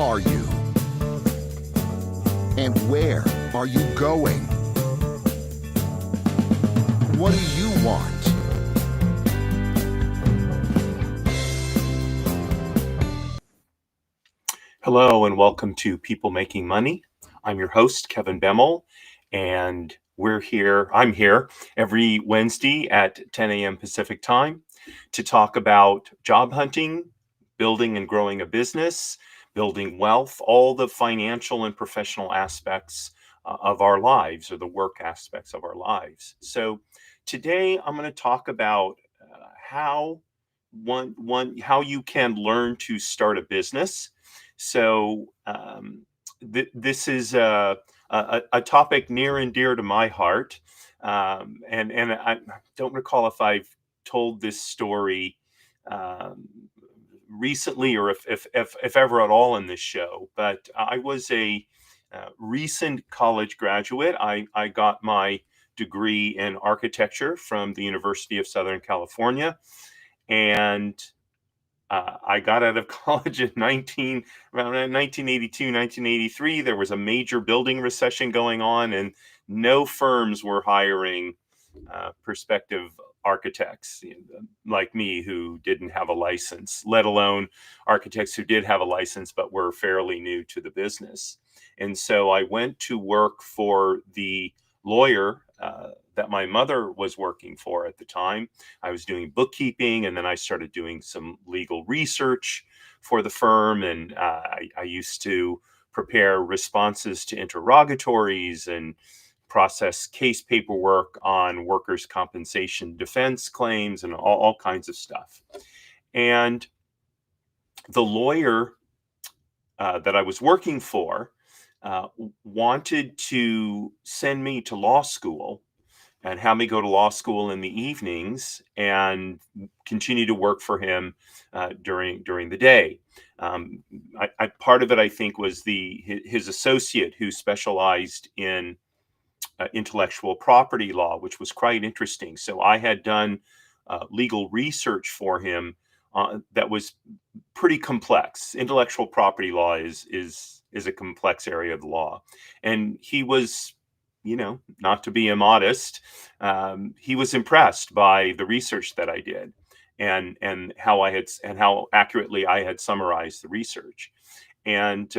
are you? And where are you going? What do you want? Hello and welcome to People Making Money. I'm your host, Kevin Bemmel, and I'm here every Wednesday at 10 a.m. Pacific time to talk about job hunting, building and growing a business, building wealth, all the financial and professional aspects of our lives, or the work aspects of our lives. So today I'm going to talk about how how you can learn to start a business. This is a topic near and dear to my heart, and I don't recall if I've told this story um, recently, or if ever at all in this show. But I was a recent college graduate. I got my degree in architecture from the University of Southern California, and I got out of college in around 1982, 1983. There was a major building recession going on, and no firms were hiring prospective architects like me who didn't have a license, let alone architects who did have a license but were fairly new to the business. And so I went to work for the lawyer that my mother was working for at the time. I was doing bookkeeping, and then I started doing some legal research for the firm. And I used to prepare responses to interrogatories and process case paperwork on workers' compensation defense claims and all kinds of stuff. And the lawyer that I was working for uh, wanted to send me to law school and have me go to law school in the evenings and continue to work for him during the day. Part of it, I think, was his associate who specialized in intellectual property law, which was quite interesting. So I had done legal research for him that was pretty complex. Intellectual property law is a complex area of the law, and he was, not to be immodest, he was impressed by the research that I did, and how accurately I had summarized the research, and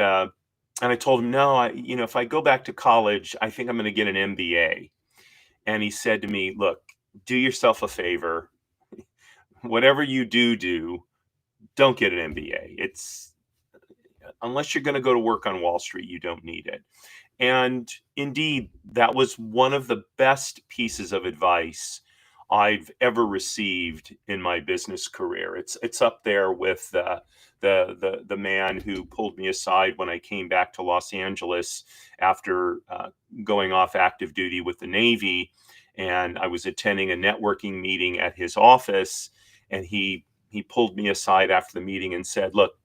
I told him, no, if I go back to college, I think I'm going to get an MBA. And he said to me, look, do yourself a favor. Whatever you do, don't get an MBA. It's Unless you're going to go to work on Wall Street, you don't need it. And indeed, that was one of the best pieces of advice I've ever received in my business career. It's up there with the man who pulled me aside when I came back to Los Angeles after going off active duty with the Navy, and I was attending a networking meeting at his office, and he pulled me aside after the meeting and said, "Look,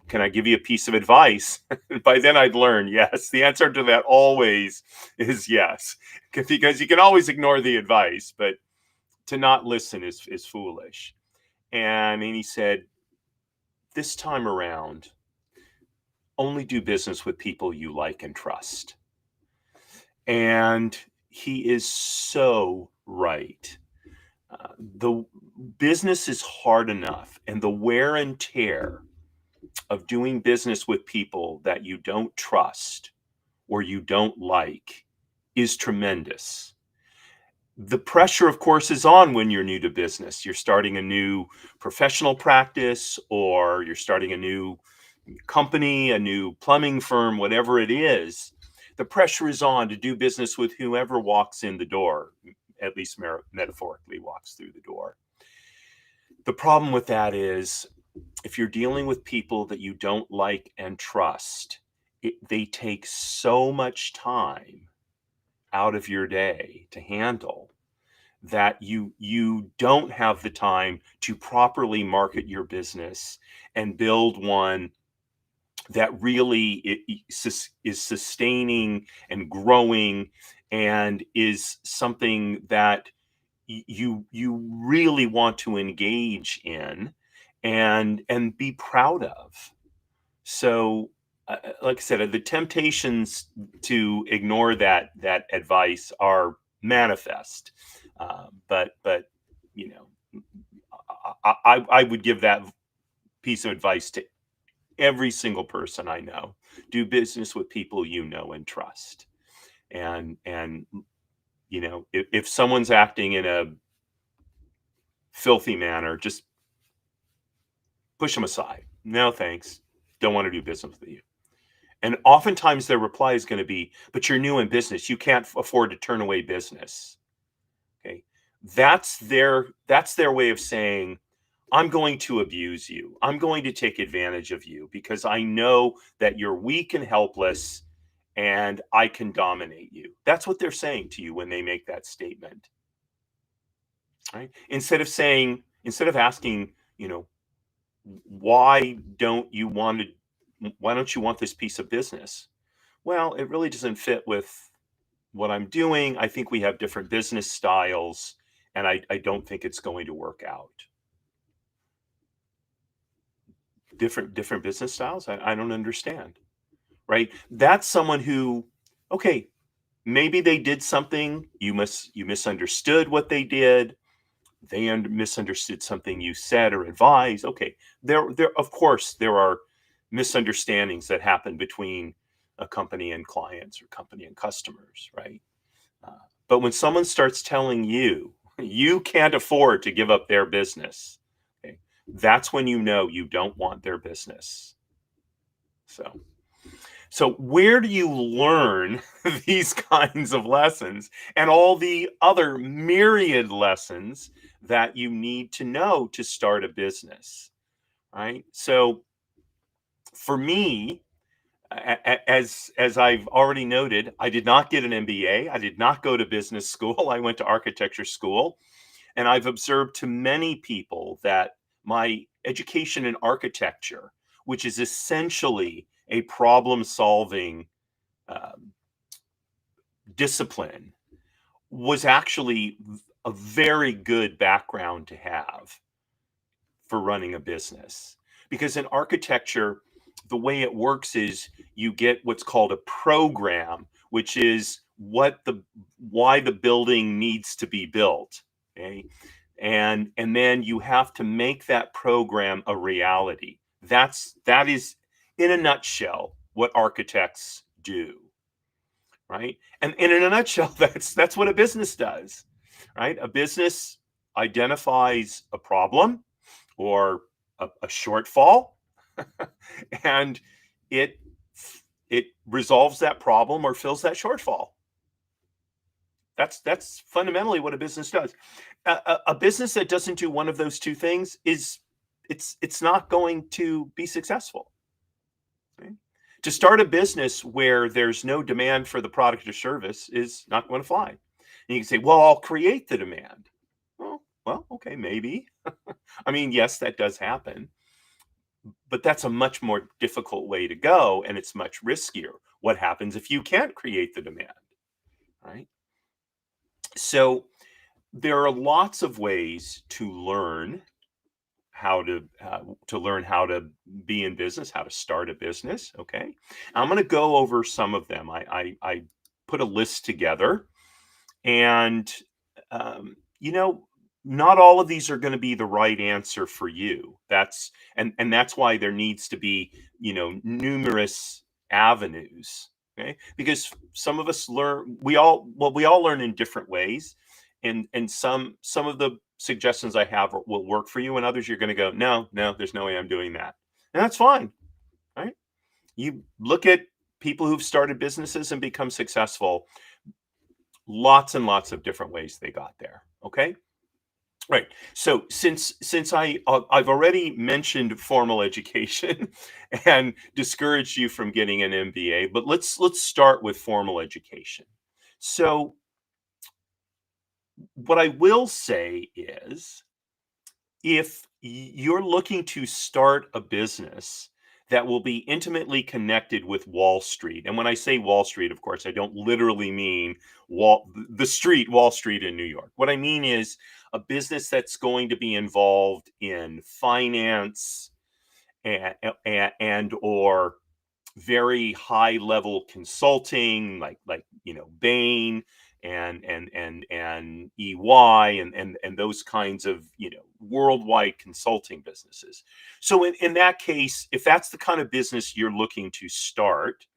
can I give you a piece of advice?" By then I'd learned, yes. The answer to that always is yes, because you can always ignore the advice, but to not listen is foolish. And he said, this time around, only do business with people you like and trust. And he is so right. The business is hard enough, and the wear and tear of doing business with people that you don't trust or you don't like is tremendous. The pressure, of course, is on when you're new to business. You're starting a new professional practice, or you're starting a new company, a new plumbing firm, whatever it is. The pressure is on to do business with whoever walks in the door, at least metaphorically walks through the door. The problem with that is, if you're dealing with people that you don't like and trust, they take so much time out of your day to handle that you don't have the time to properly market your business and build one that really is sustaining and growing, and is something that you really want to engage in and be proud of. So, like I said, the temptations to ignore that advice are manifest. But you know, I would give that piece of advice to every single person I know. Do business with people you know and trust. And you know, if someone's acting in a filthy manner, just push them aside. No, thanks. Don't want to do business with you. And oftentimes their reply is going to be, but you're new in business. You can't afford to turn away business. Okay. That's their way of saying, I'm going to abuse you. I'm going to take advantage of you because I know that you're weak and helpless and I can dominate you. That's what they're saying to you when they make that statement. Right? Instead of asking, you know, why don't you want why don't you want this piece of business? Well, it really doesn't fit with what I'm doing. I think we have different business styles, and I don't think it's going to work out. Different business styles? I don't understand. Right? That's someone who, okay, maybe they did something, you misunderstood what they did, they misunderstood something you said or advised. Okay, there of course there are misunderstandings that happen between a company and clients or company and customers, right? Uh, but when someone starts telling you you can't afford to give up their business, okay, that's when you know you don't want their business. So, so where do you learn these kinds of lessons and all the other myriad lessons that you need to know to start a business, right? So, for me, as I've already noted, I did not get an MBA. I did not go to business school. I went to architecture school. And I've observed to many people that my education in architecture, which is essentially a problem solving um, discipline, was actually a very good background to have for running a business. Because in architecture, the way it works is you get what's called a program, which is why the building needs to be built. Okay. And then you have to make that program a reality. That is in a nutshell what architects do, right? And in a nutshell, that's what a business does, right? A business identifies a problem or a shortfall, and it it resolves that problem or fills that shortfall. That's fundamentally what a business does. A business that doesn't do one of those two things is it's not going to be successful. Right? To start a business where there's no demand for the product or service is not going to fly. And you can say, "Well, I'll create the demand." Well, okay, maybe. I mean, yes, that does happen, but that's a much more difficult way to go, and it's much riskier. What happens if you can't create the demand, right? So there are lots of ways to learn how to be in business, how to start a business. Okay, I'm going to go over some of them. I put a list together, and you know, not all of these are going to be the right answer for you. And that's why there needs to be, you know, numerous avenues. Okay, because some of us learn, we all learn in different ways, and some of the suggestions I have will work for you, and others you're going to go, no, no, there's no way I'm doing that, and that's fine. Right? You look at people who've started businesses and become successful, lots and lots of different ways they got there. Okay. Right. So since I've already mentioned formal education and discouraged you from getting an MBA, but let's start with formal education. So what I will say is, if you're looking to start a business that will be intimately connected with Wall Street, and when I say Wall Street, of course, I don't literally mean the street, Wall Street in New York. What I mean is a business that's going to be involved in finance and or very high level consulting, like Bain and EY and those kinds of worldwide consulting businesses. So in that case, if that's the kind of business you're looking to start,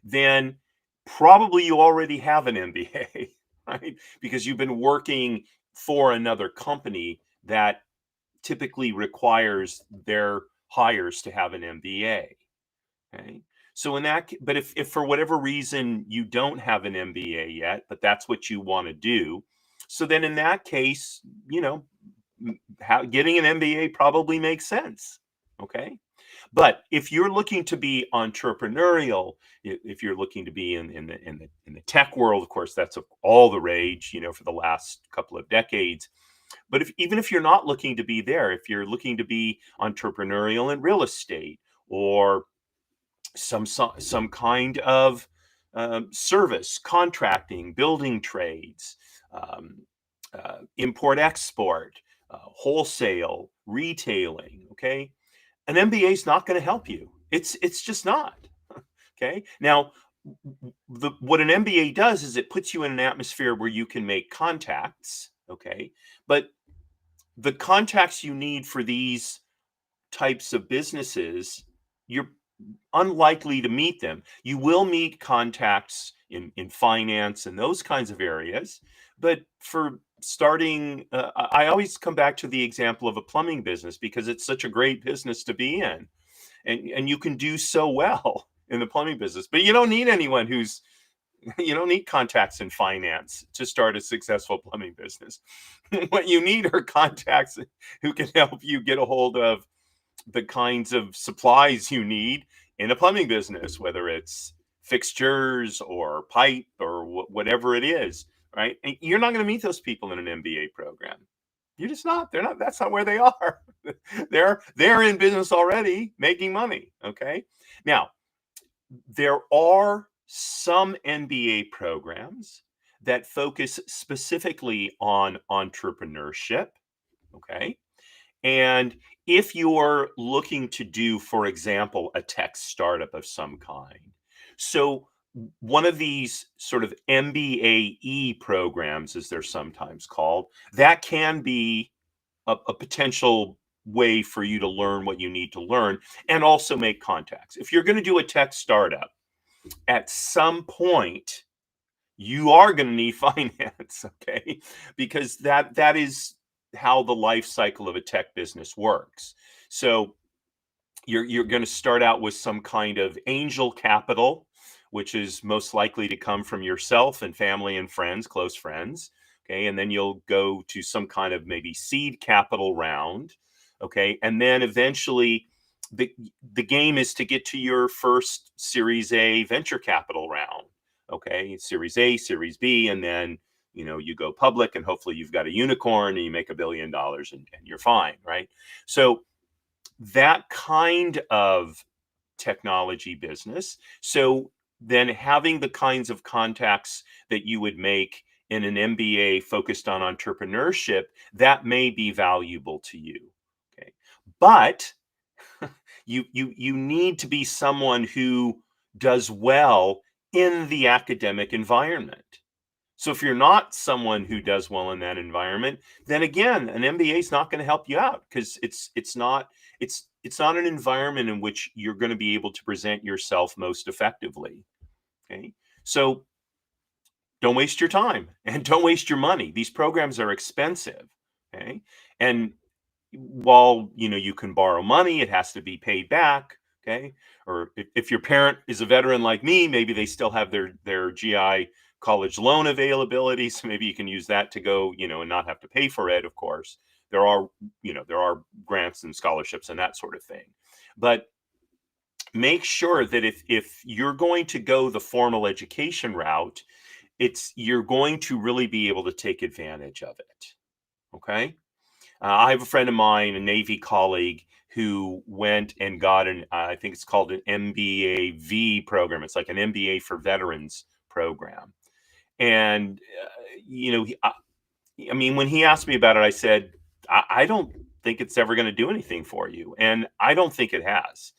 then probably you already have an MBA, right? Because you've been working for another company that typically requires their hires to have an MBA. Okay. So but if for whatever reason you don't have an MBA yet, but that's what you want to do, so then in that case, getting an MBA probably makes sense. Okay. But if you're looking to be entrepreneurial, if you're looking to be in the tech world, of course, that's all the rage, for the last couple of decades. But even if you're not looking to be there, if you're looking to be entrepreneurial in real estate or some kind of service, contracting, building trades, um, import export, wholesale, retailing. Okay, an MBA is not going to help you. It's just not. Okay, now what an MBA does is it puts you in an atmosphere where you can make contacts. Okay, but the contacts you need for these types of businesses, you're unlikely to meet them. You will meet contacts in finance and those kinds of areas, but for starting, I always come back to the example of a plumbing business because it's such a great business to be in, and you can do so well in the plumbing business. But you don't need anyone who's you don't need contacts in finance to start a successful plumbing business. What you need are contacts who can help you get a hold of the kinds of supplies you need in a plumbing business, whether it's fixtures or pipe or whatever it is, right? And you're not going to meet those people in an MBA program. You're just not. They're not. That's not where they are. they're in business already, making money. Okay. Now, there are some MBA programs that focus specifically on entrepreneurship. Okay. And if you're looking to do, for example, a tech startup of some kind, so one of these sort of MBAE programs, as they're sometimes called, that can be a potential way for you to learn what you need to learn and also make contacts. If you're going to do a tech startup, at some point, you are going to need finance, okay? Because that is how the life cycle of a tech business works. So you're going to start out with some kind of angel capital, which is most likely to come from yourself and family and friends, close friends. Okay, and then you'll go to some kind of maybe seed capital round. Okay, and then eventually the game is to get to your first Series A venture capital round. Okay, Series A, Series B, and then you go public and hopefully you've got a unicorn and you make $1 billion and you're fine, right? So that kind of technology business. So then having the kinds of contacts that you would make in an MBA focused on entrepreneurship, that may be valuable to you. Okay. But you need to be someone who does well in the academic environment. So if you're not someone who does well in that environment, then again, an MBA is not going to help you out because it's not an environment in which you're going to be able to present yourself most effectively. Okay, so don't waste your time and don't waste your money. These programs are expensive. Okay, and while you can borrow money, it has to be paid back. Okay, or if your parent is a veteran like me, maybe they still have their GI college loan availability, so maybe you can use that to go, and not have to pay for it. Of course, there are grants and scholarships and that sort of thing, but make sure that if you're going to go the formal education route, you're going to really be able to take advantage of it. Okay. I have a friend of mine, a Navy colleague, who went and got I think it's called an MBAV program. It's like an MBA for veterans program. And, I mean, when he asked me about it, I said, I don't think it's ever going to do anything for you. And I don't think it has.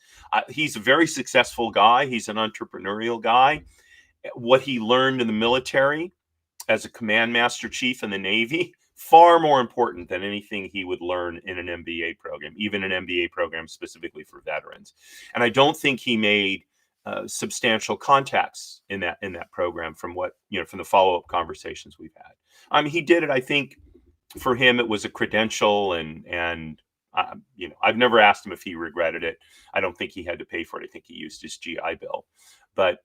He's a very successful guy. He's an entrepreneurial guy. What he learned in the military as a command master chief in the Navy, far more important than anything he would learn in an MBA program, even an MBA program specifically for veterans. And I don't think he made substantial contacts in that program from from the follow-up conversations we've had. I mean, he did it. I think for him it was a credential, and I've never asked him if he regretted it. I don't think he had to pay for it. I think he used his GI Bill, but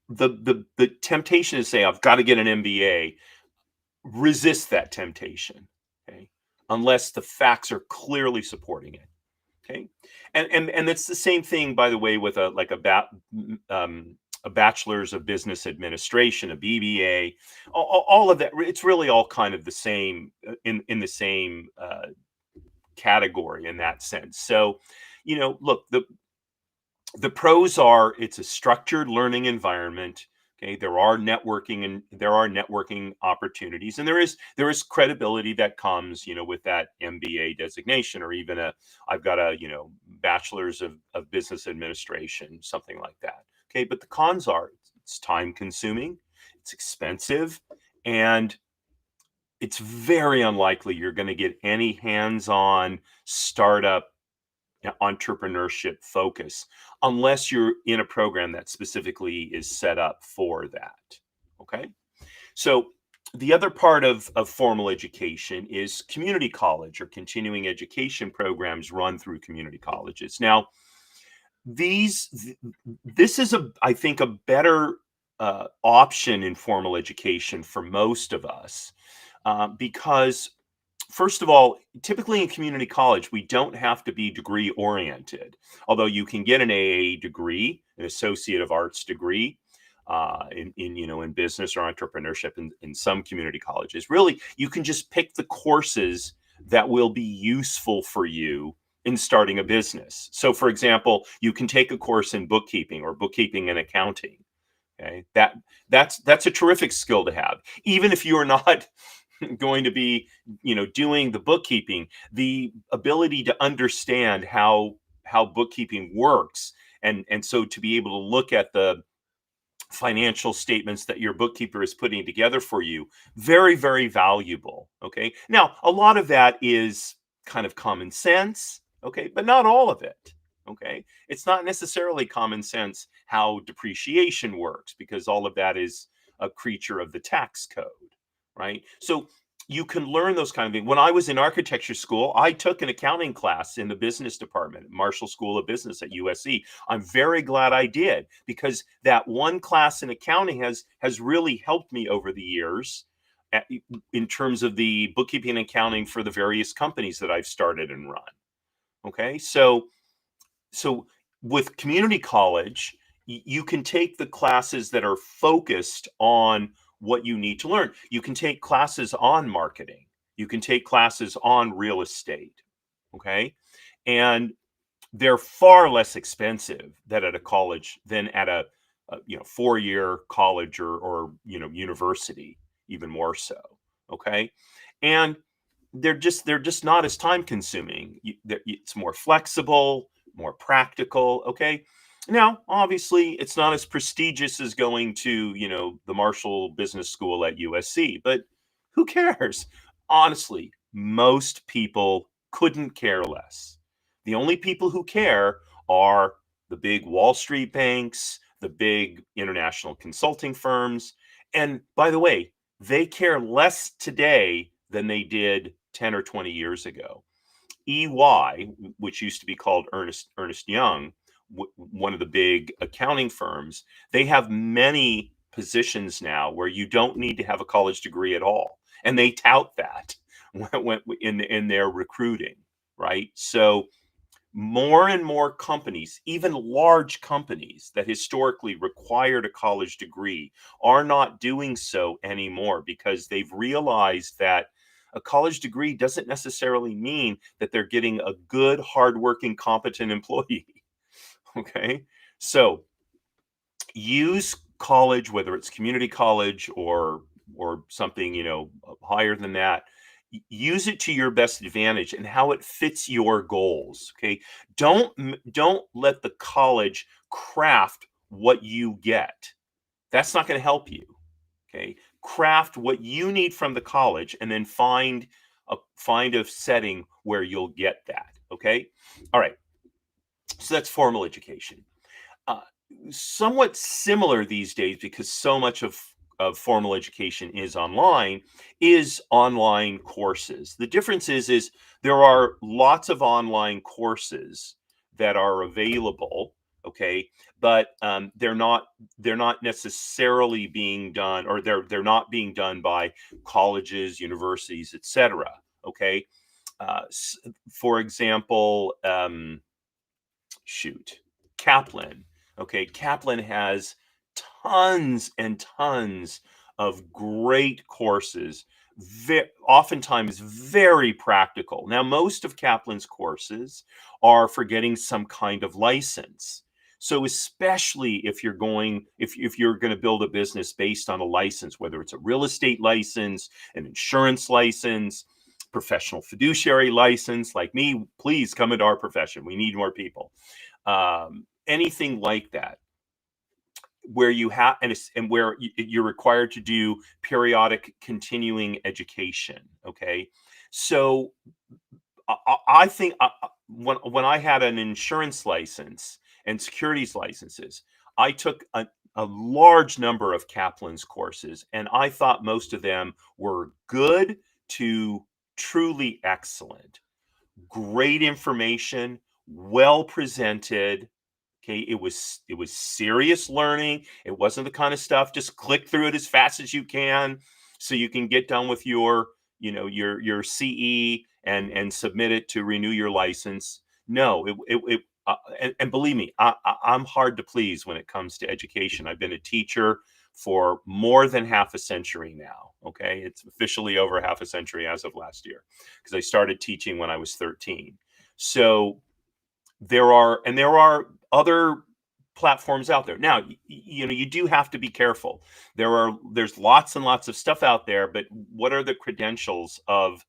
the temptation to say I've got to get an MBA, resist that temptation, okay, unless the facts are clearly supporting it, okay. And it's the same thing, by the way, with a bachelor's of business administration, a BBA, all of that. It's really all kind of the same, in the same category in that sense. So, look, the pros are it's a structured learning environment. Okay, there are networking opportunities, and there is credibility that comes, with that MBA designation, or even I've got a bachelor's of business administration, something like that. Okay, but the cons are it's time consuming, it's expensive, and it's very unlikely you're going to get any hands-on startup entrepreneurship focus unless you're in a program that specifically is set up for that. Okay. So the other part of formal education is community college or continuing education programs run through community colleges. Now, this is I think a better option in formal education for most of us, because first of all, typically in community college, we don't have to be degree oriented, although you can get an AA degree, an Associate of Arts degree, in business or entrepreneurship in some community colleges. Really, you can just pick the courses that will be useful for you in starting a business. So, for example, you can take a course in bookkeeping or bookkeeping and accounting. Okay, that's a terrific skill to have, even if you are not going to be doing the bookkeeping. The ability to understand how bookkeeping works, and so to be able to look at the financial statements that your bookkeeper is putting together for you, very, very valuable. Okay, now a lot of that is kind of common sense, okay, but not all of it. Okay, it's not necessarily common sense how depreciation works, because all of that is a creature of the tax code, right? So you can learn those kind of things. When I was in architecture school, I took an accounting class in the business department at Marshall School of Business at USC. I'm very glad I did, because that one class in accounting has really helped me over the years in terms of the bookkeeping and accounting for the various companies that I've started and run. Okay, so with community college, you can take the classes that are focused on what you need to learn. You can take classes on marketing. You can take classes on real estate. Okay, and they're far less expensive than at a college than at a 4-year college or university, even more so. Okay, and they're just not as time consuming. It's more flexible, more practical. Okay, now obviously it's not as prestigious as going to the Marshall Business School at USC, but who cares? Honestly, most people couldn't care less. The only people who care are the big Wall Street banks, the big international consulting firms, and by the way, they care less today than they did 10 or 20 years ago. EY, which used to be called Ernst Young, one of the big accounting firms, they have many positions now where you don't need to have a college degree at all, and they tout that in their recruiting, right? So more and more companies, even large companies that historically required a college degree, are not doing so anymore, because they've realized that a college degree doesn't necessarily mean that they're getting a good, hardworking, competent employee. Okay, so use college, whether it's community college or or something, higher than that. Use it to your best advantage and how it fits your goals. Okay. Don't let the college craft what you get. That's not going to help you. Okay. Craft what you need from the college and then find a setting where you'll get that. Okay. All right. So that's formal education. Uh, Somewhat similar these days, because so much of formal education is online courses. The difference is there are lots of online courses that are available, okay, but they're not necessarily being done, or they're not being done by colleges, universities, etc. Okay, uh, for example, Kaplan. Okay, Kaplan has tons and tons of great courses, oftentimes very practical. Now, most of Kaplan's courses are for getting some kind of license. So, especially if you're going to build a business based on a license, whether it's a real estate license, an insurance license, professional fiduciary license, like me, please come into our profession. We need more people. Anything like that, where you have and where you're required to do periodic continuing education. Okay, so I think when I had an insurance license and securities licenses, I took a large number of Kaplan's courses, and I thought most of them were good to truly excellent. Great information, well presented. Okay, it was serious learning. It wasn't the kind of stuff just click through it as fast as you can so you can get done with your CE and submit it to renew your license. No, and believe me, I'm hard to please when it comes to education. I've been a teacher for more than half a century now. Okay, it's officially over half a century as of last year, because I started teaching when I was 13. So there are other platforms out there. Now, you do have to be careful. There's lots and lots of stuff out there, but what are the credentials of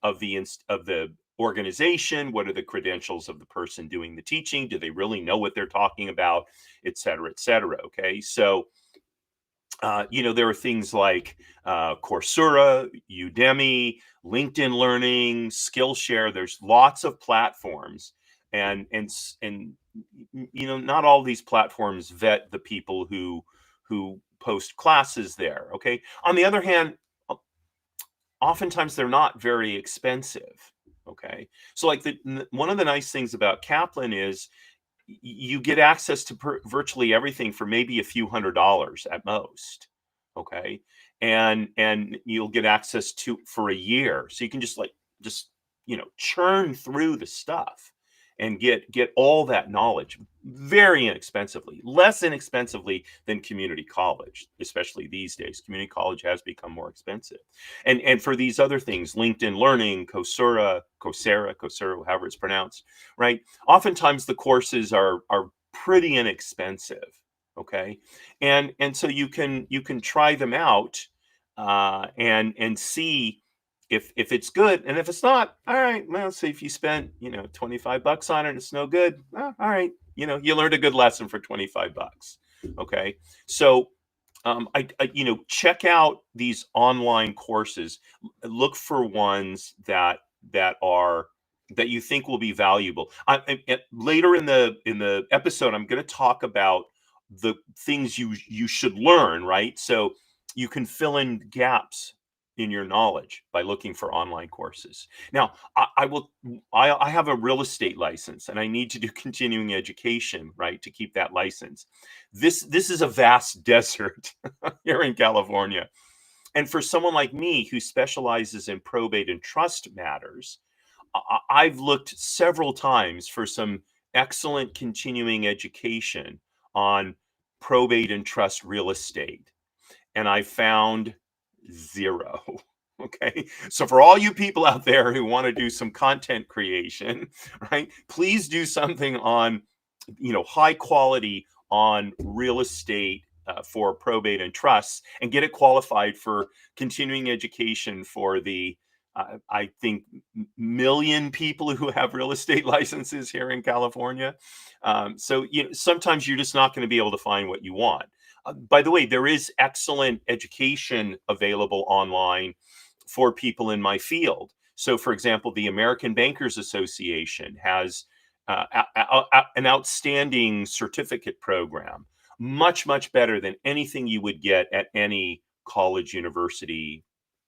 the organization? What are the credentials of the person doing the teaching? Do they really know what they're talking about, et cetera, et cetera? Okay, so there are things like Coursera, Udemy, LinkedIn Learning, Skillshare. There's lots of platforms, and not all these platforms vet the people who post classes there. Okay. On the other hand, oftentimes they're not very expensive. Okay. So, like, one of the nice things about Kaplan is you get access to virtually everything for maybe a few $100s at most. Okay. And you'll get access to for a year. So you can just churn through the stuff and get all that knowledge very inexpensively, less inexpensively than community college. Especially these days, community college has become more expensive. And for these other things, LinkedIn Learning, Coursera, however it's pronounced, right? Oftentimes the courses are pretty inexpensive. Okay. And so you can try them out, and see if it's good. And if it's not, all right, well, see, if you spent $25 on it and it's no good, well, all right, you learned a good lesson for $25. Okay. So check out these online courses. Look for ones that you think will be valuable. Later in the episode, I'm going to talk about the things you should learn, right? So you can fill in gaps in your knowledge by looking for online courses. Now, I have a real estate license, and I need to do continuing education, right, to keep that license. This is a vast desert here in California. And for someone like me who specializes in probate and trust matters, I've looked several times for some excellent continuing education on probate and trust real estate, and I found zero. Okay. So for all you people out there who want to do some content creation, right, please do something on, high quality on real estate for probate and trusts and get it qualified for continuing education for the I think million people who have real estate licenses here in California. So sometimes you're just not going to be able to find what you want. By the way, there is excellent education available online for people in my field. So, for example, the American Bankers Association has an outstanding certificate program, much better than anything you would get at any college, university,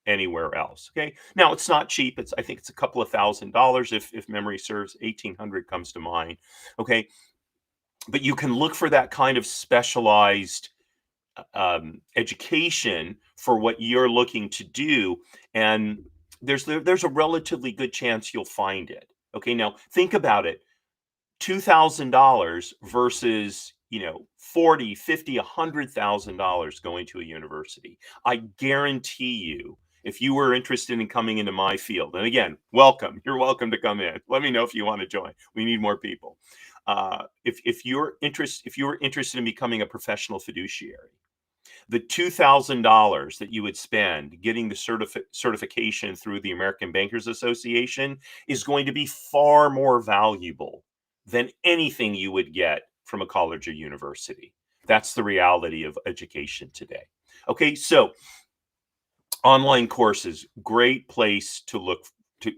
anywhere else. Okay, now it's not cheap. I think it's a couple of $1,000 if memory serves. 1,800 comes to mind. Okay, but you can look for that kind of specialized education for what you're looking to do, and there's a relatively good chance you'll find it. Okay, now think about it. $2,000 versus 40, 50, $100,000 going to a university. I guarantee you, if you were interested in coming into my field, and again, welcome. You're welcome to come in. Let me know if you want to join. We need more people. If you were interested in becoming a professional fiduciary, the $2,000 that you would spend getting the certification through the American Bankers Association is going to be far more valuable than anything you would get from a college or university. That's the reality of education today. Okay, so online courses, great place to look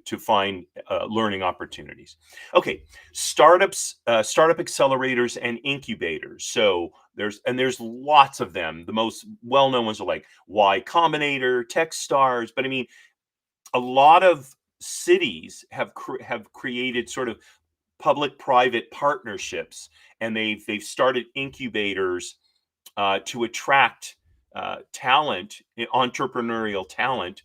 to find learning opportunities. Okay, startups, startup accelerators and incubators. So there's lots of them. The most well-known ones are like Y Combinator, Techstars. But I mean, a lot of cities have created sort of public-private partnerships, and they've started incubators to attract talent, entrepreneurial talent,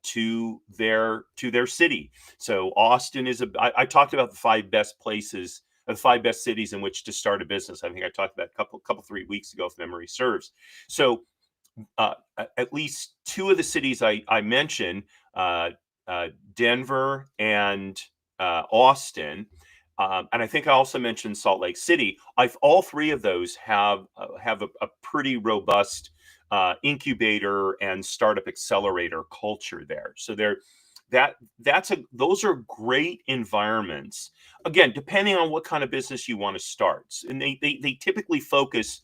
to their city. So Austin is I talked about the 5 best places, the 5 best cities in which to start a business. I think I talked about a couple 3 weeks ago, if memory serves. So at least 2 of the cities I mentioned, Denver and Austin. And I think I also mentioned Salt Lake City. All 3 of those have a pretty robust incubator and startup accelerator culture there. So those are great environments. Again, depending on what kind of business you want to start, and they typically focus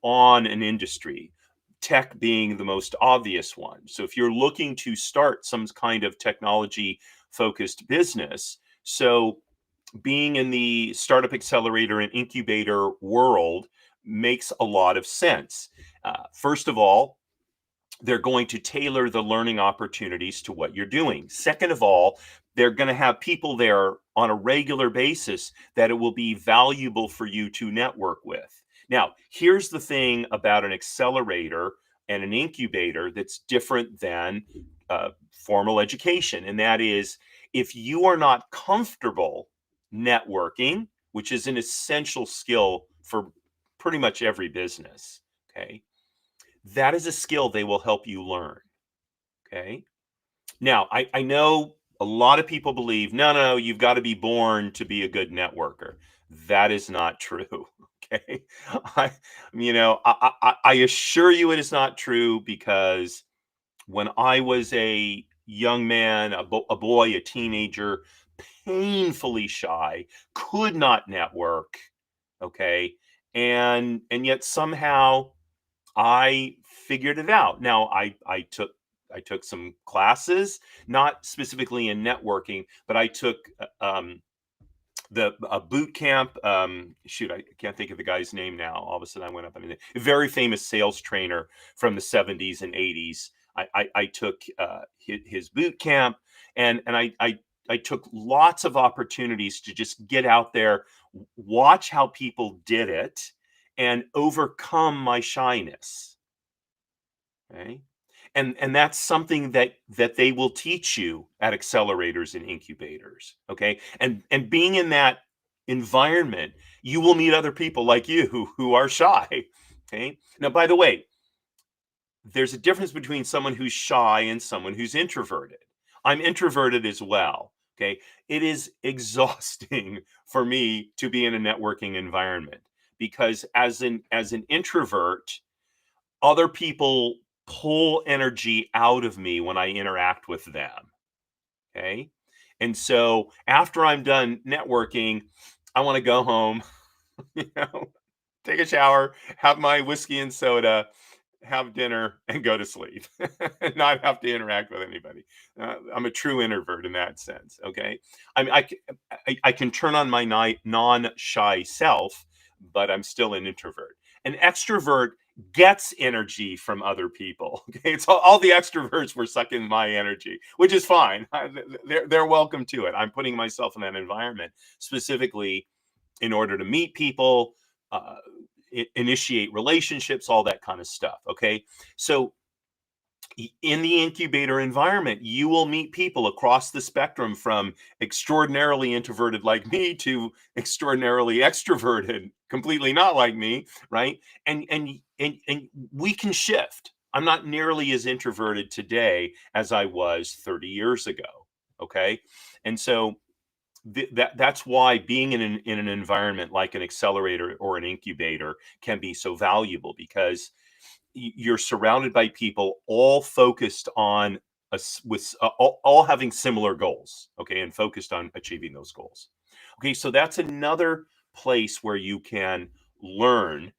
on an industry. Tech being the most obvious one. So if you're looking to start some kind of technology focused business, so being in the startup accelerator and incubator world makes a lot of sense. First of all, they're going to tailor the learning opportunities to what you're doing. Second of all, they're going to have people there on a regular basis that it will be valuable for you to network with. Now, here's the thing about an accelerator and an incubator that's different than formal education, and that is, if you are not comfortable networking, which is an essential skill for pretty much every business, okay, that is a skill they will help you learn. Okay. Now, I know a lot of people believe, no, you've got to be born to be a good networker. That is not true. Okay. I assure you it is not true, because when I was a young man, a boy, a teenager, painfully shy, could not network. Okay. And yet somehow I figured it out. Now I took some classes, not specifically in networking, but I took a boot camp. Shoot, I can't think of the guy's name now. All of a sudden, I went up. I mean, a very famous sales trainer from the 70s and 80s. I took his boot camp, and I took lots of opportunities to just get out there, watch how people did it, and overcome my shyness. Okay. And that's something that they will teach you at accelerators and incubators. Okay. And being in that environment, you will meet other people like you who are shy. Okay. Now, by the way, there's a difference between someone who's shy and someone who's introverted. I'm introverted as well. Okay. It is exhausting for me to be in a networking environment, because as an introvert, other people pull energy out of me when I interact with them. Okay. And so after I'm done networking, I want to go home, you know, take a shower, have my whiskey and soda, have dinner, and go to sleep, and not have to interact with anybody. I'm a true introvert in that sense. Okay, I mean, I can turn on my non-shy self, but I'm still an introvert. An extrovert gets energy from other people. Okay, it's all the extroverts were sucking my energy, which is fine. They're welcome to it. I'm putting myself in that environment specifically in order to meet people, uh, initiate relationships, all that kind of stuff. Okay. So in the incubator environment, you will meet people across the spectrum from extraordinarily introverted like me to extraordinarily extroverted, completely not like me, right? And we can shift. I'm not nearly as introverted today as I was 30 years ago. Okay. And so that's why being in an environment like an accelerator or an incubator can be so valuable, because you're surrounded by people all focused on all having similar goals, okay, and focused on achieving those goals. Okay, so that's another place where you can learn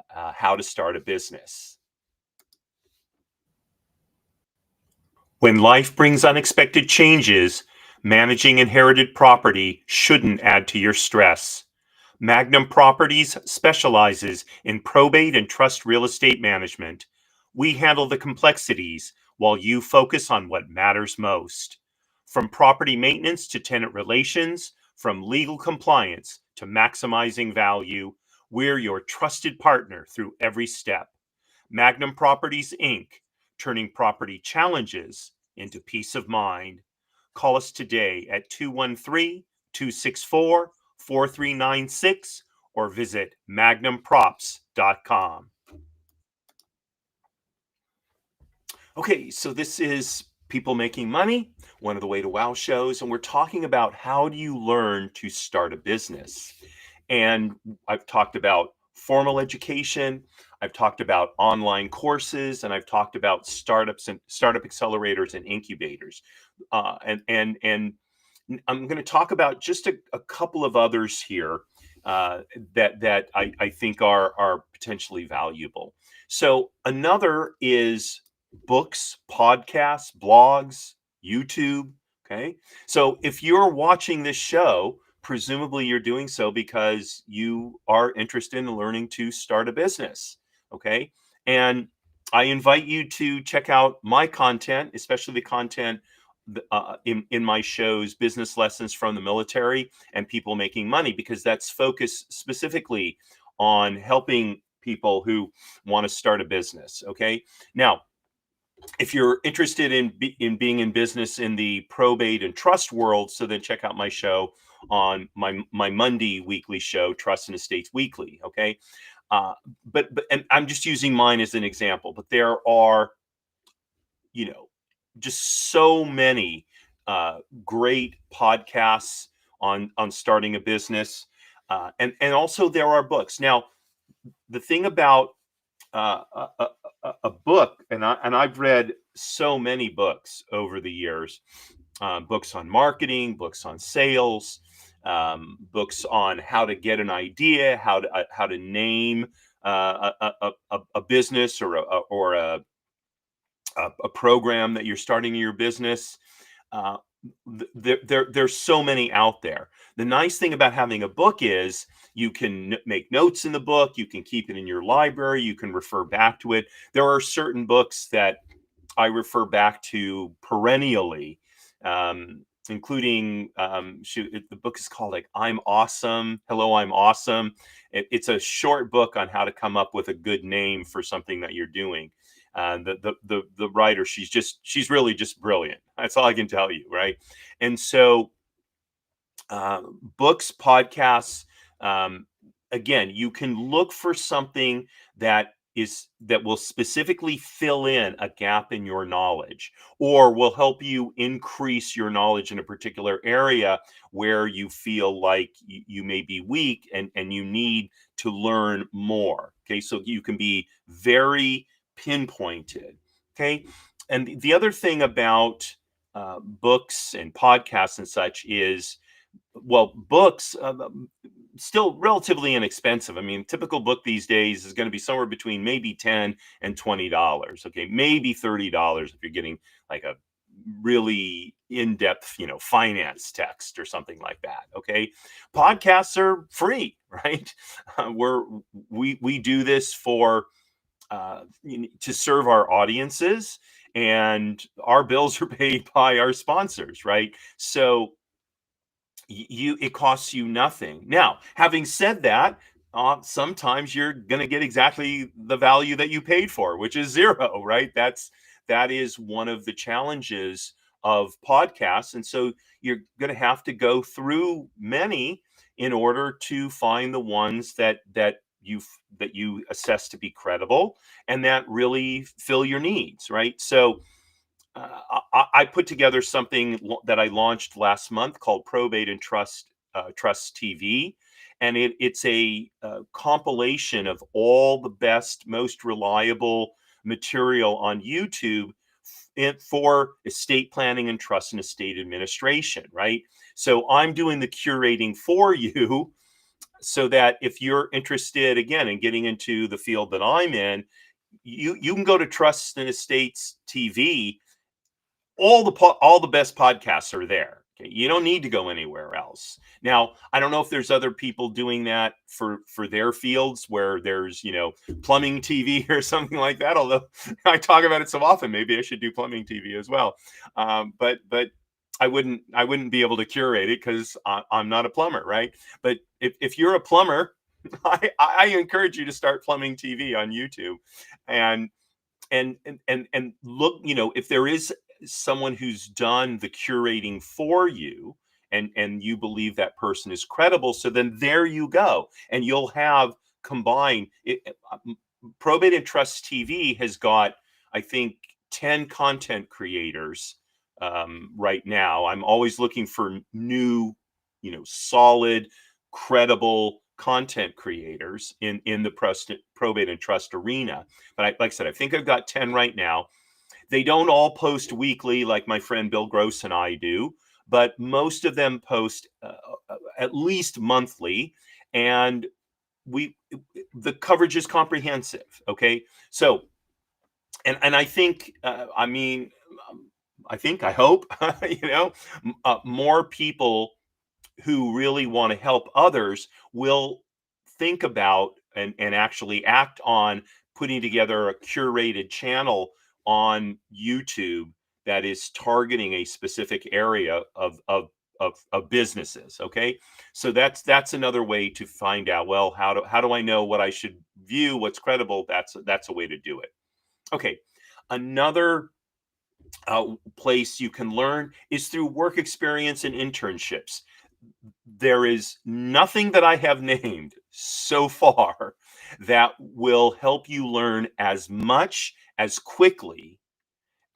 how to start a business. When life brings unexpected changes, managing inherited property shouldn't add to your stress. Magnum Properties specializes in probate and trust real estate management. We handle the complexities while you focus on what matters most. From property maintenance to tenant relations, from legal compliance to maximizing value, we're your trusted partner through every step. Magnum Properties Inc., turning property challenges into peace of mind. Call us today at 213 264 4396 or visit magnumprops.com. Okay, so this is People Making Money, one of the Way to Wow shows, and we're talking about how do you learn to start a business. And I've talked about formal education, I've talked about online courses, and I've talked about startups and startup accelerators and incubators. And I'm going to talk about just a couple of others here that I think are potentially valuable. So another is books, podcasts, blogs, YouTube. Okay, so if you're watching this show, presumably you're doing so because you are interested in learning to start a business. Okay, and I invite you to check out my content, especially the content in my shows, Business Lessons from the Military and People Making Money, because that's focused specifically on helping people who want to start a business. Okay. Now, if you're interested in being in business in the probate and trust world, so then check out my show on my Monday weekly show, Trust and Estates Weekly. Okay. But and I'm just using mine as an example, but there are, you know, just so many great podcasts on starting a business, and also there are books. Now, the thing about a book, and I've read so many books over the years, books on marketing, books on sales, books on how to get an idea, how to name a business or a program that you're starting in your business. Uh, there's so many out there. The nice thing about having a book is you can make notes in the book, you can keep it in your library, you can refer back to it. There are certain books that I refer back to perennially, including the book is called like I'm Awesome. Hello, I'm Awesome. It's a short book on how to come up with a good name for something that you're doing. The writer, she's really just brilliant. That's all I can tell you, right? And so books, podcasts, um, again, you can look for something that will specifically fill in a gap in your knowledge or will help you increase your knowledge in a particular area where you feel like you may be weak and you need to learn more. Okay, so you can be very pinpointed. Okay. And the other thing about books and podcasts and such is, well, books still relatively inexpensive. I mean, typical book these days is going to be somewhere between maybe $10 and $20. Okay, maybe $30 if you're getting like a really in-depth, finance text or something like that. Okay, podcasts are free, right? We do this for to serve our audiences, and our bills are paid by our sponsors, right? So it costs you nothing. Now, having said that, sometimes you're going to get exactly the value that you paid for, which is zero, right? That is one of the challenges of podcasts, and so you're going to have to go through many in order to find the ones that you assess to be credible and that really fill your needs, right? So I put together something that I launched last month called Probate and Trust TV, and it's a compilation of all the best, most reliable material on YouTube for estate planning and trust and estate administration. Right, so I'm doing the curating for you, so that if you're interested again in getting into the field that I'm in, you can go to Trust and Estates TV. All the best podcasts are there. Okay, you don't need to go anywhere else. Now, I don't know if there's other people doing that for their fields, where there's plumbing TV or something like that. Although I talk about it so often, maybe I should do plumbing TV as well. But I wouldn't be able to curate it because I'm not a plumber, right? But if you're a plumber, I encourage you to start plumbing TV on YouTube, and look, if there is someone who's done the curating for you, and you believe that person is credible, so then there you go, and you'll have combined it. Probate and Trust TV has got, I think, 10 content creators right now. I'm always looking for new, solid, credible content creators in the probate and trust arena. But like I said, I think I've got 10 right now. They don't all post weekly like my friend Bill Gross and I do, but most of them post at least monthly, and the coverage is comprehensive. Okay, so and I think I hope more people who really want to help others will think about and actually act on putting together a curated channel on YouTube that is targeting a specific area of businesses. Okay, so that's another way to find out. Well, how do I know what I should view, what's credible? That's a way to do it. Okay, another place you can learn is through work experience and internships. There is nothing that I have named so far that will help you learn as much as quickly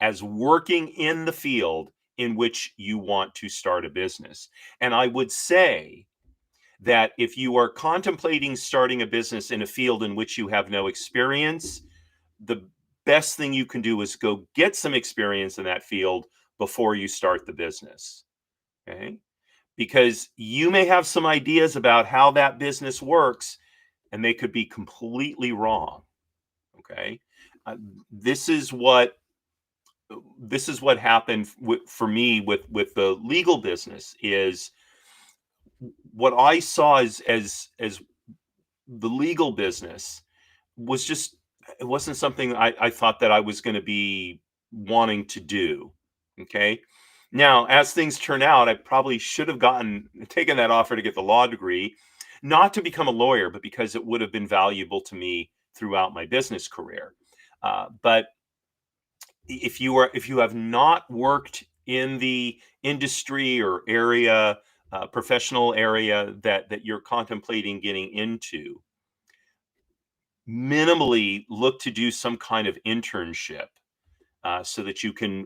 as working in the field in which you want to start a business. And I would say that if you are contemplating starting a business in a field in which you have no experience, the best thing you can do is go get some experience in that field before you start the business. Okay, because you may have some ideas about how that business works, and they could be completely wrong. Okay, uh, this is what happened for me with the legal business. Is what I saw as the legal business was just, it wasn't something I thought that I was going to be wanting to do. Okay. Now, as things turn out, I probably should have taken that offer to get the law degree, not to become a lawyer, but because it would have been valuable to me throughout my business career. But if you have not worked in the industry or area, professional area that you're contemplating getting into, minimally look to do some kind of internship, so that you can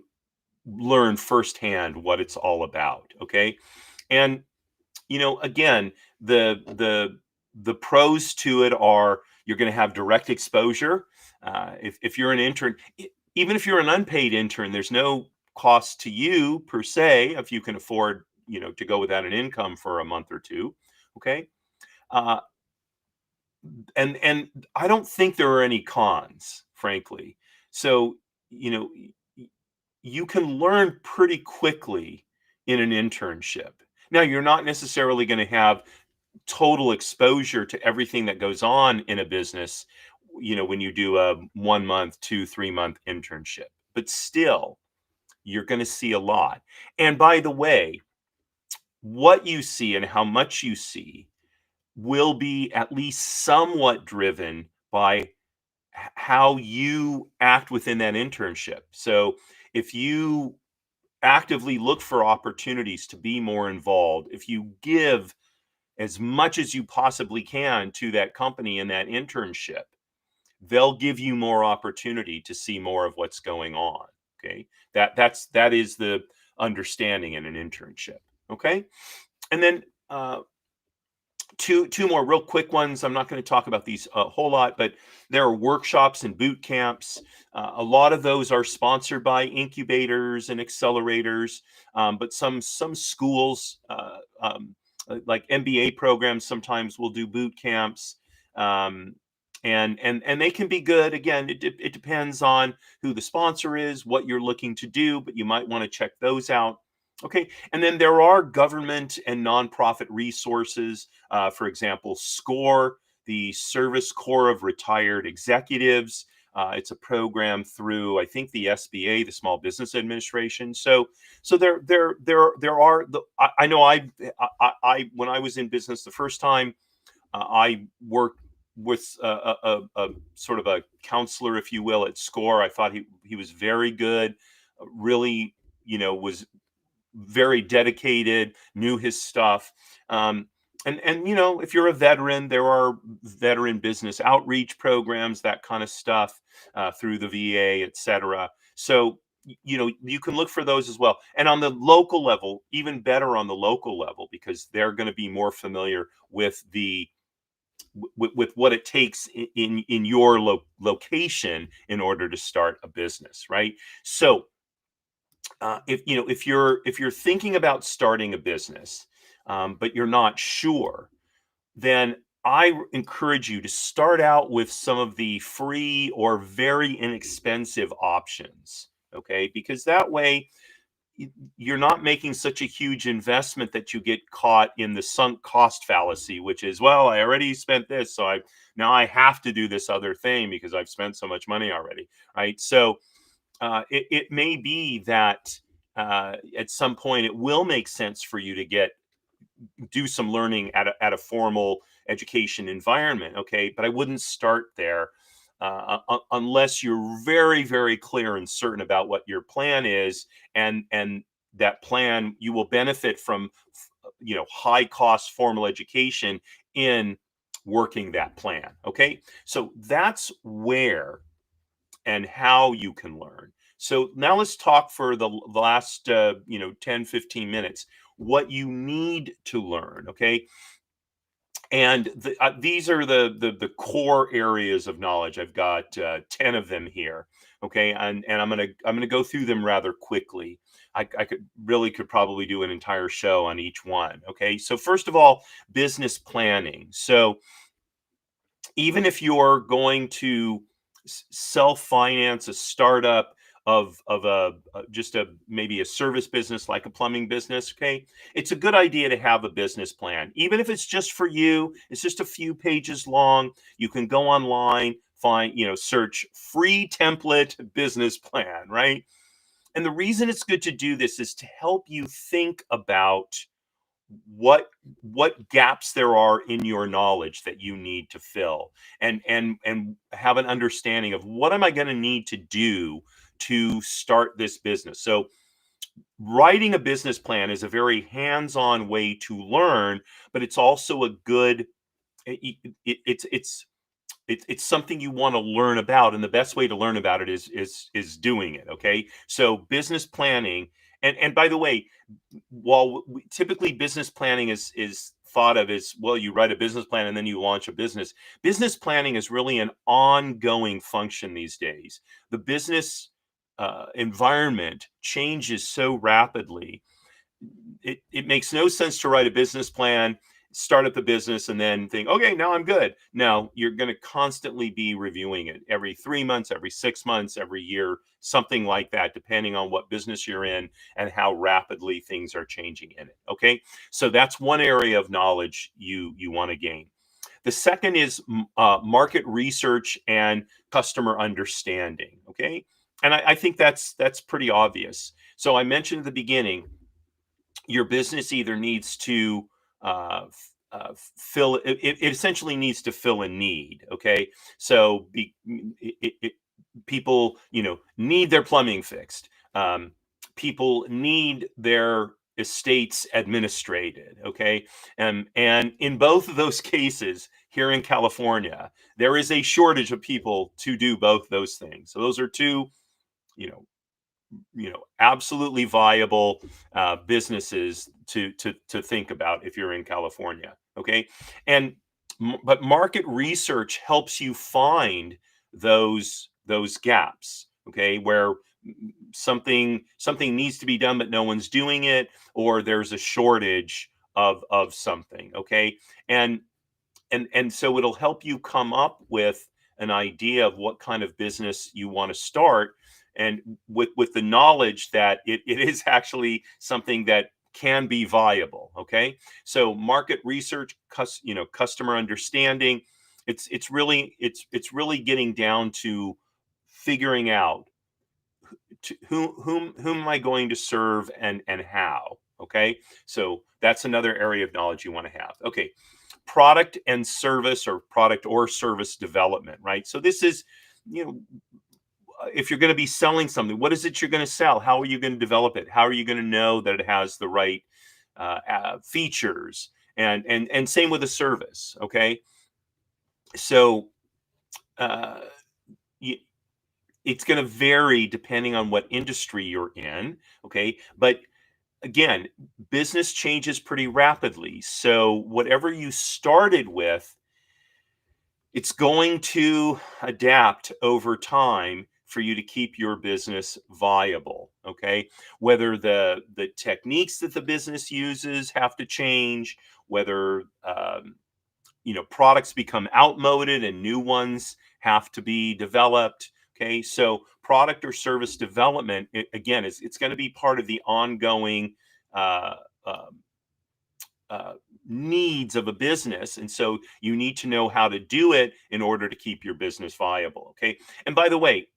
learn firsthand what it's all about. Okay, and again, the pros to it are you're going to have direct exposure. If you're an intern, even if you're an unpaid intern, there's no cost to you per se if you can afford, to go without an income for a month or two. Okay. Uh, and I don't think there are any cons, frankly. So, you know, you can learn pretty quickly in an internship. Now, you're not necessarily going to have total exposure to everything that goes on in a business, when you do a 1 month, 2, 3 month internship, but still, you're going to see a lot. And by the way, what you see and how much you see will be at least somewhat driven by how you act within that internship. So if you actively look for opportunities to be more involved, if you give as much as you possibly can to that company in that internship, they'll give you more opportunity to see more of what's going on. Okay. That is the understanding in an internship. Okay. And then two more real quick ones. I'm not going to talk about these a whole lot, but there are workshops and boot camps. A lot of those are sponsored by incubators and accelerators, but some schools, like MBA programs, sometimes will do boot camps, and they can be good. Again, it depends on who the sponsor is, what you're looking to do, but you might want to check those out. Okay, and then there are government and nonprofit resources. For example, SCORE, the Service Corps of Retired Executives. It's a program through, I think, the SBA, the Small Business Administration. So there are the. I know I when I was in business the first time, I worked with a sort of a counselor, if you will, at SCORE. I thought he was very good. Really, was very dedicated, knew his stuff. And if you're a veteran, there are veteran business outreach programs, that kind of stuff, through the VA, etc. So you can look for those as well. And on the local level, even better on the local level, because they're going to be more familiar with with what it takes in your location in order to start a business, right? So if you're thinking about starting a business, but you're not sure, then I encourage you to start out with some of the free or very inexpensive options. Okay, because that way you're not making such a huge investment that you get caught in the sunk cost fallacy, which is, well, I already spent this, so now I have to do this other thing because I've spent so much money already, right? So it may be that at some point it will make sense for you to do some learning at a formal education environment. Okay, but I wouldn't start there unless you're very, very clear and certain about what your plan is, and that plan, you will benefit from high cost formal education in working that plan. Okay, so that's where and how you can learn. So now let's talk for the last 10, 15 minutes what you need to learn. Okay, and these are the core areas of knowledge. I've got 10 of them here. Okay, and I'm gonna go through them rather quickly. I could probably do an entire show on each one. Okay, so first of all, business planning. So even if you're going to self-finance a startup of just maybe a service business like a plumbing business, okay, it's a good idea to have a business plan. Even if it's just for you, it's just a few pages long. You can go online, find, search free template business plan, right? And the reason it's good to do this is to help you think about what gaps there are in your knowledge that you need to fill, and have an understanding of what am I going to need to do to start this business. So writing a business plan is a very hands-on way to learn, but it's also a good it's something you want to learn about, and the best way to learn about it is doing it. Okay, so business planning, and by the way, while typically business planning is thought of as, well, you write a business plan and then you launch a business. Business planning is really an ongoing function these days. The business environment changes so rapidly. It makes no sense to write a business plan, start up the business, and then think, okay, now I'm good. No, you're going to constantly be reviewing it every 3 months, every 6 months, every year, something like that, depending on what business you're in and how rapidly things are changing in it. Okay, so that's one area of knowledge you want to gain. The second is market research and customer understanding. Okay, and I think that's pretty obvious. So I mentioned at the beginning, your business either needs to fill it essentially needs to fill a need. Okay, so people need their plumbing fixed. People need their estates administrated. Okay, and in both of those cases here in California, there is a shortage of people to do both those things. So those are two you know absolutely viable businesses to think about if you're in California. Okay, and but market research helps you find those gaps. Okay, where something needs to be done but no one's doing it, or there's a shortage of something. Okay, and so it'll help you come up with an idea of what kind of business you want to start, and with the knowledge that it is actually something that can be viable. Okay, so market research, customer understanding, it's really getting down to figuring out whom am I going to serve, and how. Okay, so that's another area of knowledge you want to have. Okay, product and service, or product or service development, right? So this is, you know, if you're going to be selling something, what is it you're going to sell? How are you going to develop it? How are you going to know that it has the right features? And same with a service. Okay, so uh, it's going to vary depending on what industry you're in. Okay, but again, business changes pretty rapidly. So whatever you started with, it's going to adapt over time for you to keep your business viable. Okay, whether the techniques that the business uses have to change, whether products become outmoded and new ones have to be developed. Okay, so product or service development, again, it's going to be part of the ongoing uh, um, needs of a business, and so you need to know how to do it in order to keep your business viable. Okay, and by the way,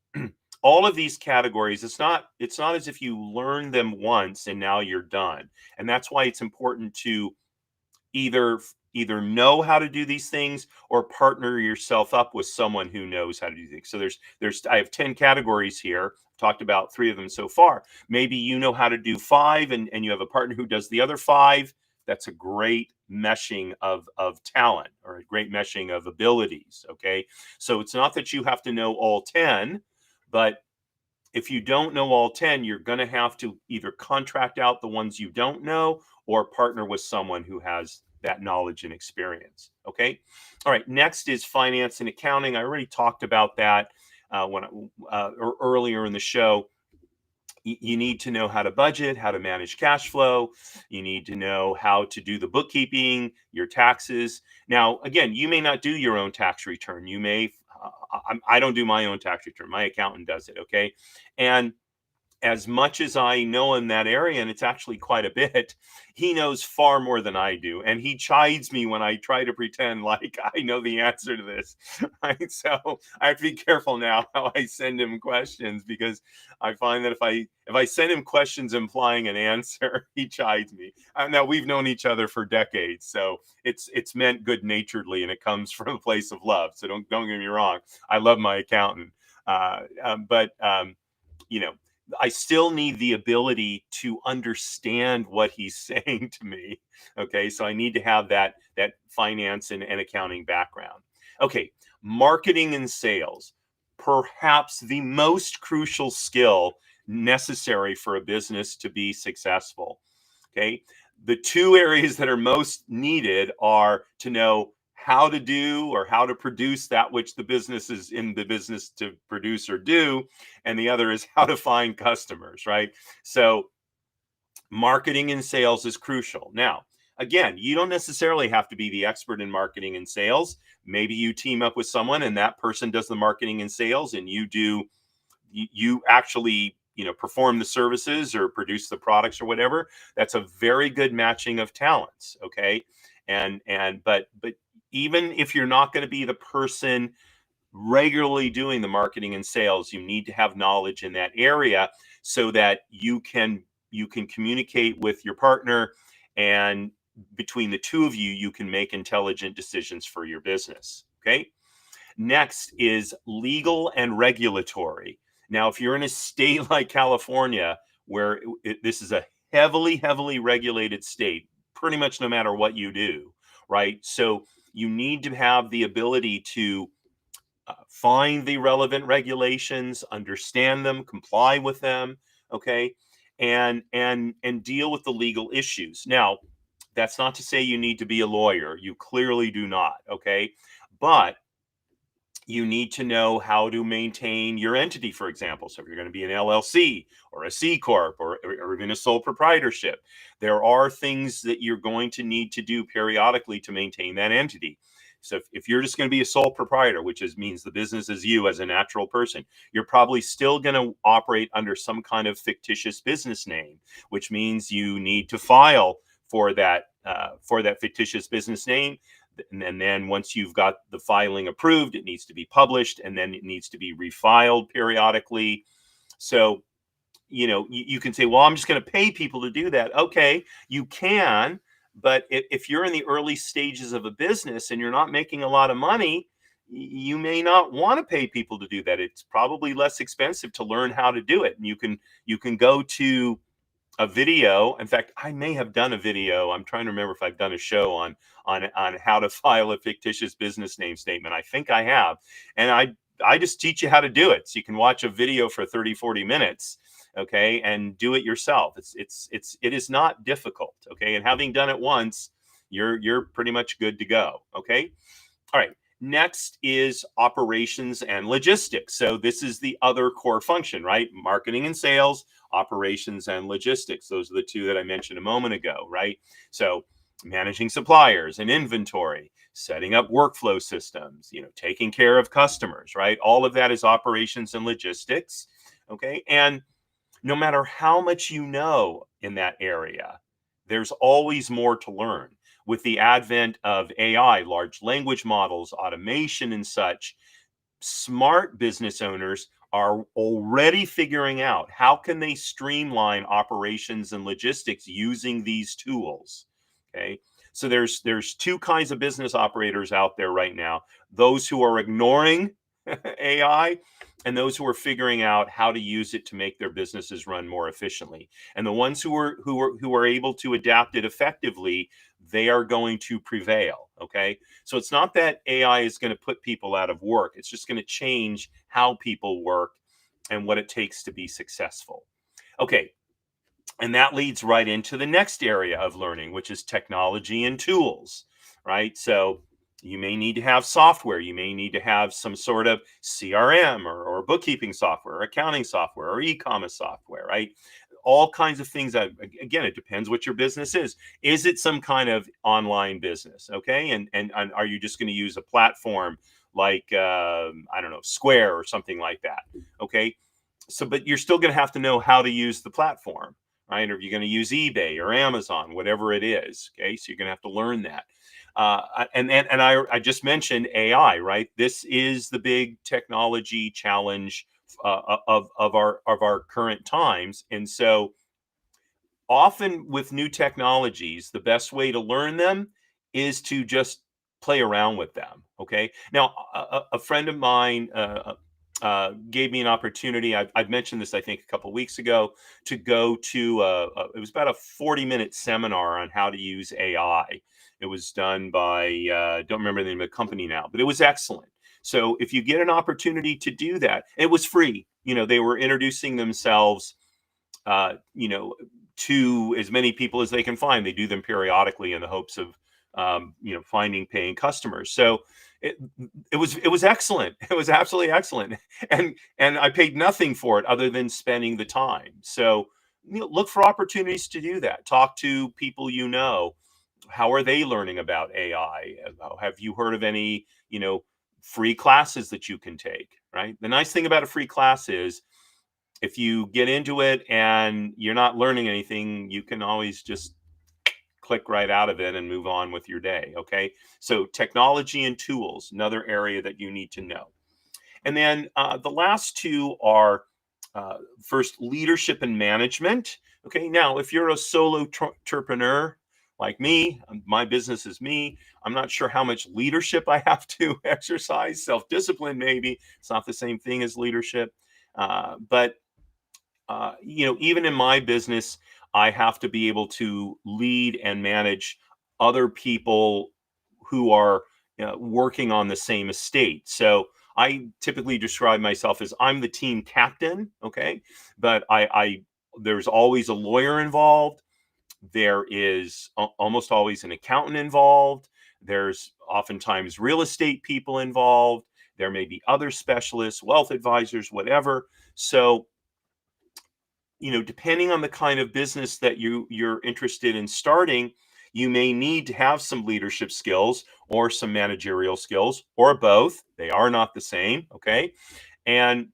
all of these categories, it's not as if you learn them once and now you're done, and that's why it's important to either know how to do these things or partner yourself up with someone who knows how to do things. So I have 10 categories here. Talked about 3 of them so far. Maybe you know how to do 5, and you have a partner who does the other 5. That's a great meshing of talent, or a great meshing of abilities. Okay, so it's not that you have to know all 10, but if you don't know all 10, you're going to have to either contract out the ones you don't know or partner with someone who has that knowledge and experience. Okay. All right. Next is finance and accounting. I already talked about that earlier in the show. You need to know how to budget, how to manage cash flow. You need to know how to do the bookkeeping, your taxes. Now, again, you may not do your own tax return. You may, I don't do my own tax return. My accountant does it. Okay. And as much as I know in that area, and it's actually quite a bit, he knows far more than I do. And he chides me when I try to pretend like I know the answer to this. Right? So I have to be careful now how I send him questions, because I find that if I send him questions implying an answer, he chides me. Now we've known each other for decades, so it's meant good naturedly, and it comes from a place of love. So don't get me wrong. I love my accountant, but you know, I still need the ability to understand what he's saying to me. Okay, so I need to have that finance and accounting background. Okay, marketing and sales, perhaps the most crucial skill necessary for a business to be successful. Okay, The two areas that are most needed are to know how to do or how to produce that which the business is in the business to produce or do, and the other is how to find customers, right? So marketing and sales is crucial. Now, again, you don't necessarily have to be the expert in marketing and sales. Maybe you team up with someone and that person does the marketing and sales, and you actually perform the services or produce the products or whatever. That's a very good matching of talents. Okay. But even if you're not going to be the person regularly doing the marketing and sales, you need to have knowledge in that area so that you can communicate with your partner, and between the two of you, you can make intelligent decisions for your business. Okay. Next is legal and regulatory. Now, if you're in a state like California, where this is a heavily regulated state, pretty much no matter what you do, right? So you need to have the ability to find the relevant regulations, understand them, comply with them, okay, and deal with the legal issues. Now, that's not to say you need to be a lawyer. You clearly do not, okay? But you need to know how to maintain your entity, for example. So if you're going to be an LLC or a C Corp or even a sole proprietorship, there are things that you're going to need to do periodically to maintain that entity. So if you're just going to be a sole proprietor, which means the business is you as a natural person, you're probably still going to operate under some kind of fictitious business name, which means you need to file for that fictitious business name. And then once you've got the filing approved, it needs to be published, and then it needs to be refiled periodically. So, you can say, well, I'm just going to pay people to do that. Okay, you can, but if you're in the early stages of a business and you're not making a lot of money, you may not want to pay people to do that. It's probably less expensive to learn how to do it. And you can go to a video. In fact, I may have done a video. I'm trying to remember if I've done a show on how to file a fictitious business name statement. I think I have. And I just teach you how to do it. So you can watch a video for 30, 40 minutes, okay, and do it yourself. It is not difficult, okay? And having done it once, you're pretty much good to go, okay? All right. Next is operations and logistics. So this is the other core function, right? Marketing and sales, operations and logistics. Those are the two that I mentioned a moment ago, right? So managing suppliers and inventory, setting up workflow systems, taking care of customers, right? All of that is operations and logistics, okay? And no matter how much you know in that area, there's always more to learn. With the advent of AI, large language models, automation and such, smart business owners are already figuring out how can they streamline operations and logistics using these tools. Okay. So there's two kinds of business operators out there right now: those who are ignoring AI, and those who are figuring out how to use it to make their businesses run more efficiently. And the ones who are able to adapt it effectively, they are going to prevail. Okay. So it's not that AI is going to put people out of work. It's just going to change how people work and what it takes to be successful. Okay. And that leads right into the next area of learning, which is technology and tools, right? So you may need to have software. You may need to have some sort of CRM or bookkeeping software, or accounting software, or e-commerce software, right? All kinds of things. Again, it depends what your business is. Is it some kind of online business? Okay. And are you just going to use a platform like, I don't know, Square or something like that? Okay. So, but you're still going to have to know how to use the platform, right? Or you're going to use eBay or Amazon, whatever it is. Okay. So you're going to have to learn that. And I just mentioned AI, right? This is the big technology challenge of our current times. And so often with new technologies, the best way to learn them is to just play around with them. Okay. Now, a friend of mine gave me an opportunity. I've mentioned this, I think, a couple of weeks ago, to go to it was about a 40-minute seminar on how to use AI. It was done by don't remember the name of the company now, but it was excellent. So if you get an opportunity to do that, it was free. They were introducing themselves, to as many people as they can find. They do them periodically in the hopes of finding paying customers. So it was excellent. It was absolutely excellent, and I paid nothing for it other than spending the time. So look for opportunities to do that. Talk to people you know. How are they learning about AI? Have you heard of any free classes that you can take? Right. The nice thing about a free class is if you get into it and you're not learning anything, you can always just click right out of it and move on with your day. Okay. So technology and tools, another area that you need to know. And then the last two are first, leadership and management. Okay. Now, if you're a solo entrepreneur like me, my business is me. I'm not sure how much leadership I have to exercise. Self-discipline, maybe. It's not the same thing as leadership. But even in my business, I have to be able to lead and manage other people who are working on the same estate. So I typically describe myself as I'm the team captain. Okay. But there's always a lawyer involved. There is almost always an accountant involved. There's oftentimes real estate people involved. There may be other specialists, wealth advisors, whatever. So depending on the kind of business that you're interested in starting, you may need to have some leadership skills or some managerial skills or both. They are not the same. Okay. And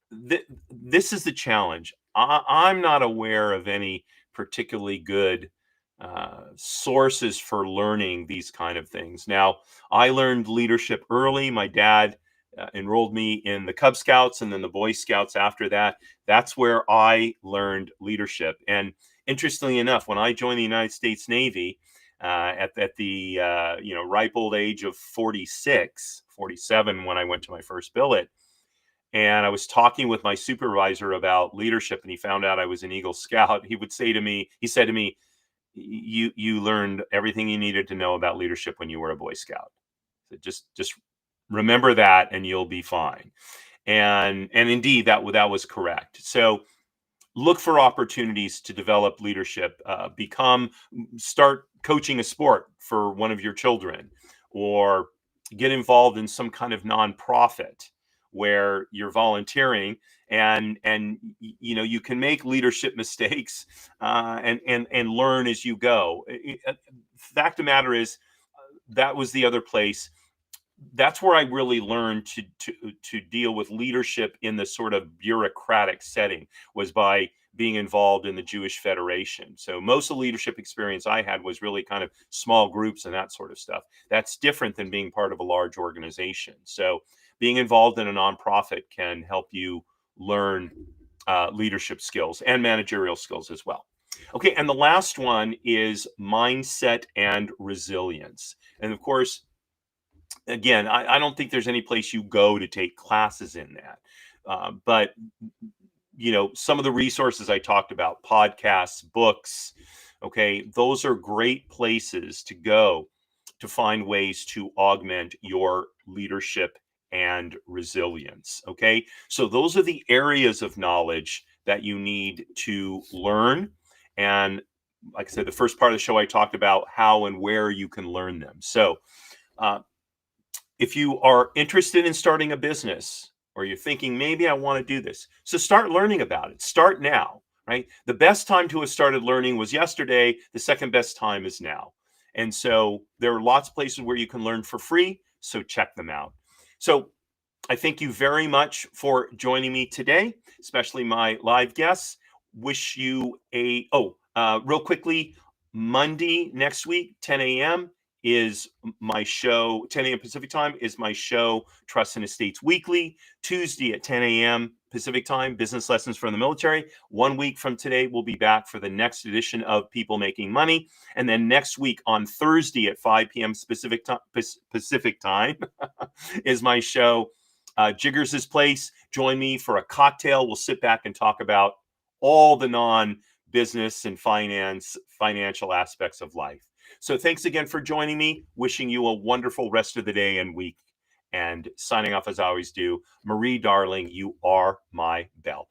this is the challenge. I'm not aware of any particularly good sources for learning these kind of things. Now, I learned leadership early. My dad enrolled me in the Cub Scouts and then the Boy Scouts after that. That's where I learned leadership. And interestingly enough, when I joined the United States Navy at the ripe old age of 46, 47 when I went to my first billet, and I was talking with my supervisor about leadership, and he found out I was an Eagle Scout. He said to me, you learned everything you needed to know about leadership when you were a Boy Scout. So just remember that and you'll be fine. And indeed that was correct. So look for opportunities to develop leadership, start coaching a sport for one of your children, or get involved in some kind of nonprofit where you're volunteering and you can make leadership mistakes and learn as you go. Fact of the matter is, that was the other place. That's where I really learned to deal with leadership in the sort of bureaucratic setting, was by being involved in the Jewish Federation. So most of the leadership experience I had was really kind of small groups and that sort of stuff. That's different than being part of a large organization. So being involved in a nonprofit can help you learn leadership skills and managerial skills as well. Okay, and the last one is mindset and resilience. And of course, again, I don't think there's any place you go to take classes in that. But some of the resources I talked about, podcasts, books, okay, those are great places to go to find ways to augment your leadership and resilience. Okay, so those are the areas of knowledge that you need to learn. And like I said, the first part of the show, I talked about how and where you can learn them. So if you are interested in starting a business, or you're thinking, maybe I want to do this, so start learning about it. Start now, right? The best time to have started learning was yesterday. The second best time is now. And so there are lots of places where you can learn for free. So check them out. So I thank you very much for joining me today, especially my live guests. Wish you real quickly, Monday next week, 10 a.m. is my show. 10 a.m. Pacific time is my show, Trust and Estates Weekly. Tuesday at 10 a.m. Pacific time, Business Lessons from the Military. 1 week from today, we'll be back for the next edition of People Making Money. And then next week on Thursday at 5 p.m. Pacific time is my show, Jiggers' Place. Join me for a cocktail. We'll sit back and talk about all the non-business and financial aspects of life. So thanks again for joining me. Wishing you a wonderful rest of the day and week. And signing off as I always do, Marie, darling, you are my belle.